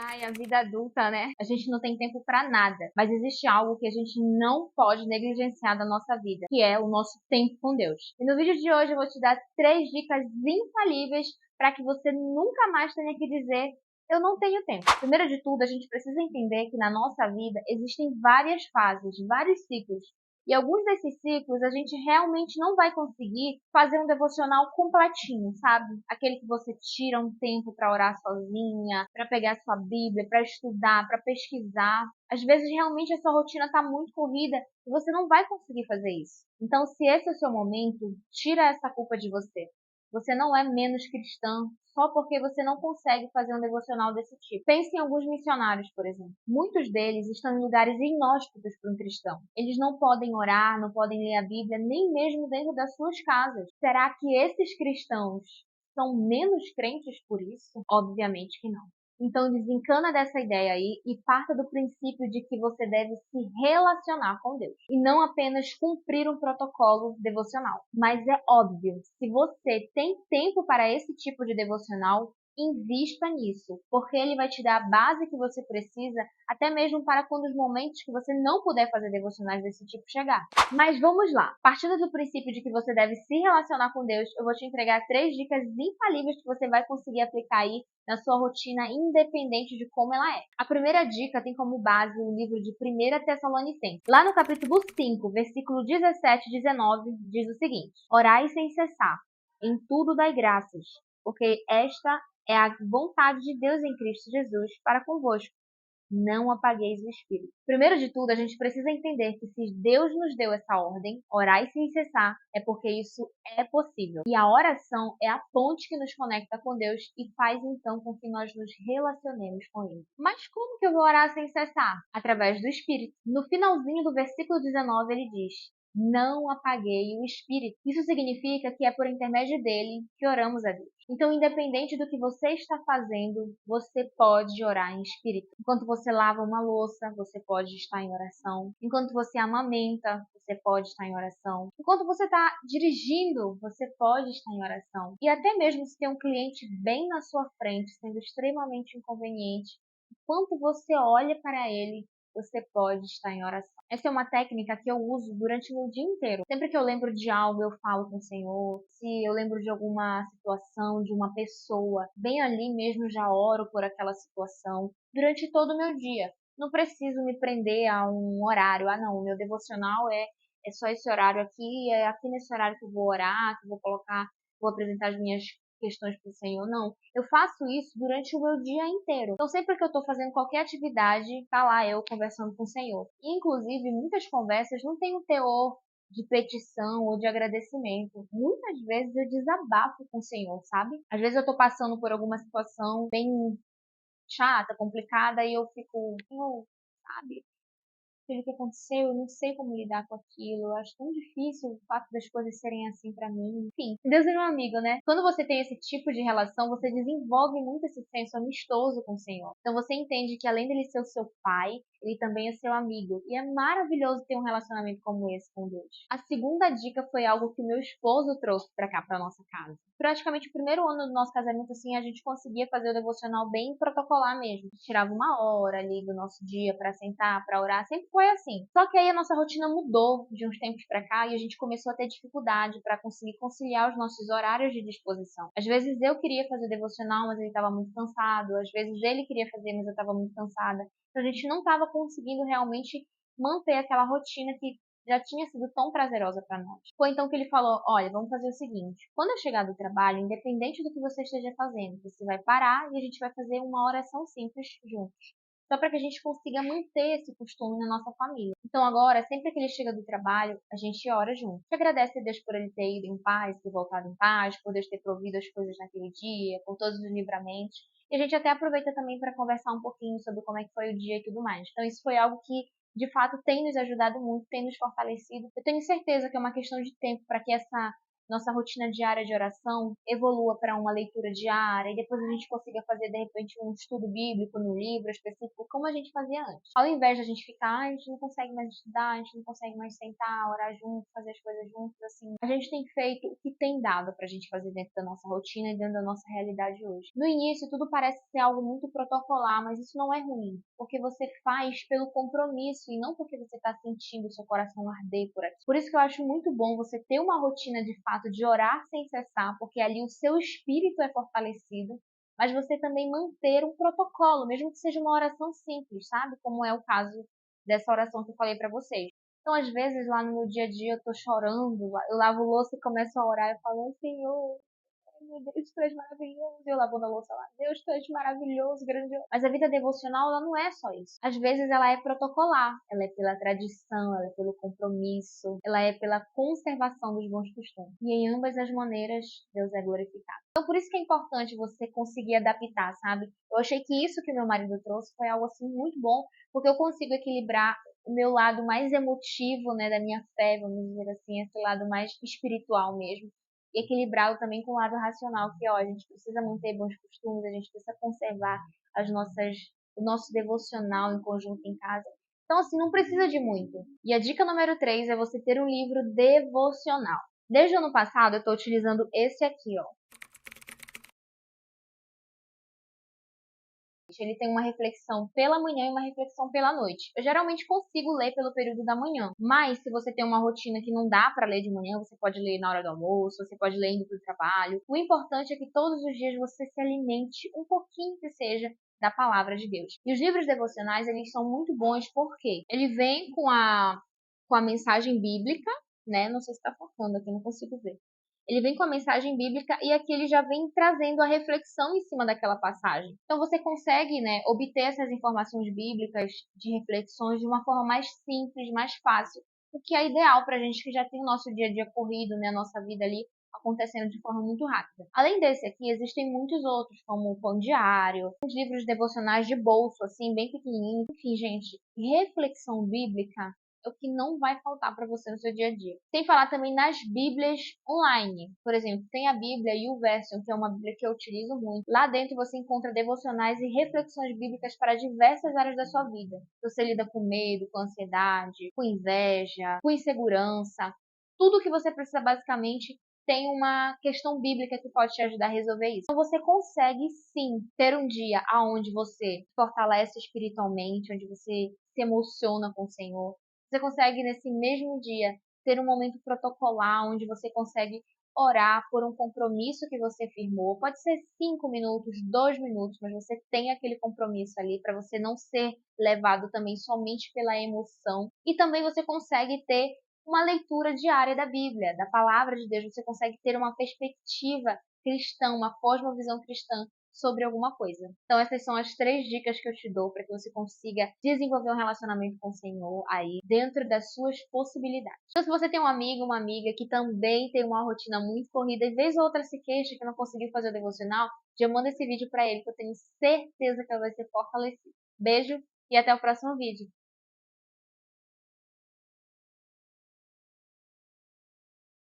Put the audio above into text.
Ai, a vida adulta, né? A gente não tem tempo pra nada, mas existe algo que a gente não pode negligenciar da nossa vida, que é o nosso tempo com Deus. E no vídeo de hoje eu vou te dar 3 dicas infalíveis para que você nunca mais tenha que dizer eu não tenho tempo. Primeiro de tudo, a gente precisa entender que na nossa vida existem várias fases, vários ciclos. E alguns desses ciclos a gente realmente não vai conseguir fazer um devocional completinho, sabe? Aquele que você tira um tempo para orar sozinha, para pegar sua Bíblia, para estudar, para pesquisar. Às vezes realmente a sua rotina está muito corrida e você não vai conseguir fazer isso. Então, se esse é o seu momento, tira essa culpa de você. Você não é menos cristã só porque você não consegue fazer um devocional desse tipo. Pense em alguns missionários, por exemplo. Muitos deles estão em lugares inóspitos para um cristão. Eles não podem orar, não podem ler a Bíblia, nem mesmo dentro das suas casas. Será que esses cristãos são menos crentes por isso? Obviamente que não. Então desencana dessa ideia aí e parta do princípio de que você deve se relacionar com Deus e não apenas cumprir um protocolo devocional. Mas é óbvio, se você tem tempo para esse tipo de devocional, invista nisso, porque ele vai te dar a base que você precisa, até mesmo para quando os momentos que você não puder fazer devocionais desse tipo chegar. Mas vamos lá. Partindo do princípio de que você deve se relacionar com Deus, eu vou te entregar 3 dicas infalíveis que você vai conseguir aplicar aí na sua rotina, independente de como ela é. A primeira dica tem como base o livro de 1 Tessalonicenses. Lá no capítulo 5, versículo 17 e 19, diz o seguinte: Orai sem cessar, em tudo dai graças, porque esta é a vontade de Deus em Cristo Jesus para convosco. Não apagueis o espírito. Primeiro de tudo, a gente precisa entender que se Deus nos deu essa ordem, orar e sem cessar, é porque isso é possível. E a oração é a ponte que nos conecta com Deus e faz então com que nós nos relacionemos com Ele. Mas como que eu vou orar sem cessar? Através do Espírito. No finalzinho do versículo 19 ele diz: não apaguei o espírito. Isso significa que é por intermédio dele que oramos a Deus. Então, independente do que você está fazendo, você pode orar em espírito. Enquanto você lava uma louça, você pode estar em oração. Enquanto você amamenta, você pode estar em oração. Enquanto você está dirigindo, você pode estar em oração. E até mesmo se tem um cliente bem na sua frente, sendo extremamente inconveniente, enquanto você olha para ele, você pode estar em oração. Essa é uma técnica que eu uso durante o meu dia inteiro. Sempre que eu lembro de algo, eu falo com o Senhor. Se eu lembro de alguma situação, de uma pessoa, bem ali mesmo já oro por aquela situação durante todo o meu dia. Não preciso me prender a um horário. Ah, não, o meu devocional é só esse horário aqui, é aqui nesse horário que eu vou orar, que eu vou colocar, vou apresentar as minhas questões para o Senhor, não. Eu faço isso durante o meu dia inteiro. Então, sempre que eu estou fazendo qualquer atividade, tá lá eu conversando com o Senhor. E, inclusive, muitas conversas não têm um teor de petição ou de agradecimento. Muitas vezes eu desabafo com o Senhor, sabe? Às vezes eu tô passando por alguma situação bem chata, complicada, e eu fico, "Senhor, sabe? Aquilo que aconteceu, eu não sei como lidar com aquilo, eu acho tão difícil o fato das coisas serem assim pra mim. Enfim, Deus é um amigo, né? Quando você tem esse tipo de relação, você desenvolve muito esse senso amistoso com o Senhor. Então você entende que além dele ser o seu pai, ele também é seu amigo. E é maravilhoso ter um relacionamento como esse com Deus. A segunda dica foi algo que o meu esposo trouxe pra cá, pra nossa casa. Praticamente o primeiro ano do nosso casamento, assim, a gente conseguia fazer o devocional bem protocolar mesmo. Tirava uma hora ali do nosso dia pra sentar, pra orar, sempre foi assim. Só que aí a nossa rotina mudou de uns tempos pra cá e a gente começou a ter dificuldade pra conseguir conciliar os nossos horários de disposição. Às vezes eu queria fazer devocional, mas ele estava muito cansado. Às vezes ele queria fazer, mas eu estava muito cansada. Então a gente não estava conseguindo realmente manter aquela rotina que já tinha sido tão prazerosa para nós. Foi então que ele falou: olha, vamos fazer o seguinte, quando eu chegar do trabalho, independente do que você esteja fazendo, você vai parar e a gente vai fazer uma oração simples juntos. Só para que a gente consiga manter esse costume na nossa família. Então agora, sempre que ele chega do trabalho, a gente ora junto. A gente agradece a Deus por ele ter ido em paz, ter voltado em paz, por Deus ter provido as coisas naquele dia, por todos os livramentos. E a gente até aproveita também para conversar um pouquinho sobre como é que foi o dia e tudo mais. Então isso foi algo que de fato tem nos ajudado muito, tem nos fortalecido. Eu tenho certeza que é uma questão de tempo para que essa nossa rotina diária de oração evolua para uma leitura diária e depois a gente consiga fazer, de repente, um estudo bíblico no livro específico, como a gente fazia antes. Ao invés de a gente ficar, a gente não consegue mais estudar, a gente não consegue mais sentar, orar junto, fazer as coisas juntos, assim. A gente tem feito o que tem dado pra gente fazer dentro da nossa rotina e dentro da nossa realidade hoje. No início, tudo parece ser algo muito protocolar, mas isso não é ruim, porque você faz pelo compromisso e não porque você está sentindo o seu coração arder por aqui. Por isso que eu acho muito bom você ter uma rotina de fato de orar sem cessar, porque ali o seu espírito é fortalecido, mas você também manter um protocolo, mesmo que seja uma oração simples, sabe? Como é o caso dessa oração que eu falei para vocês. Então, às vezes, lá no meu dia a dia, eu tô chorando, eu lavo louça e começo a orar e falo, Senhor, meu Deus, tu és maravilhoso. Eu lavando a louça lá, Deus, tu és maravilhoso, grandioso. Mas a vida devocional, ela não é só isso. Às vezes ela é protocolar, ela é pela tradição, ela é pelo compromisso, ela é pela conservação dos bons costumes. E em ambas as maneiras, Deus é glorificado. Então, por isso que é importante você conseguir adaptar, sabe? Eu achei que isso que meu marido trouxe foi algo assim muito bom, porque eu consigo equilibrar o meu lado mais emotivo, né, da minha fé, vamos dizer assim, esse lado mais espiritual mesmo, e equilibrá-lo também com o lado racional, que ó, a gente precisa manter bons costumes, a gente precisa conservar o nosso devocional em conjunto em casa. Então, assim, não precisa de muito. E a dica número 3 é você ter um livro devocional. Desde o ano passado, eu estou utilizando esse aqui, ó. Ele tem uma reflexão pela manhã e uma reflexão pela noite. Eu geralmente consigo ler pelo período da manhã, mas se você tem uma rotina que não dá para ler de manhã, você pode ler na hora do almoço, você pode ler indo para o trabalho. O importante é que todos os dias você se alimente um pouquinho que seja da palavra de Deus. E os livros devocionais, eles são muito bons porque ele vem com a mensagem bíblica, né? Não sei se está focando aqui, não consigo ver. Ele vem com a mensagem bíblica e aqui ele já vem trazendo a reflexão em cima daquela passagem. Então você consegue, né, obter essas informações bíblicas de reflexões de uma forma mais simples, mais fácil, o que é ideal para a gente que já tem o nosso dia a dia corrido, né, a nossa vida ali acontecendo de forma muito rápida. Além desse aqui, existem muitos outros, como o Pão Diário, os livros devocionais de bolso, assim, bem pequenininhos. Enfim, gente, reflexão bíblica é o que não vai faltar para você no seu dia a dia. Sem falar também nas Bíblias online. Por exemplo, tem a Bíblia YouVersion, que é uma Bíblia que eu utilizo muito. Lá dentro você encontra devocionais e reflexões bíblicas para diversas áreas da sua vida. Você lida com medo, com ansiedade, com inveja, com insegurança. Tudo que você precisa basicamente tem uma questão bíblica que pode te ajudar a resolver isso. Então você consegue sim ter um dia onde você fortalece espiritualmente, onde você se emociona com o Senhor. Você consegue, nesse mesmo dia, ter um momento protocolar onde você consegue orar por um compromisso que você firmou. Pode ser 5 minutos, 2 minutos, mas você tem aquele compromisso ali para você não ser levado também somente pela emoção. E também você consegue ter uma leitura diária da Bíblia, da palavra de Deus. Você consegue ter uma perspectiva cristã, uma cosmovisão cristã sobre alguma coisa. Então essas são as 3 dicas que eu te dou para que você consiga desenvolver um relacionamento com o Senhor aí dentro das suas possibilidades. Então se você tem um amigo, uma amiga que também tem uma rotina muito corrida e vez ou outra se queixa que não conseguiu fazer o devocional, já manda esse vídeo para ele que eu tenho certeza que ela vai ser fortalecida. Beijo e até o próximo vídeo.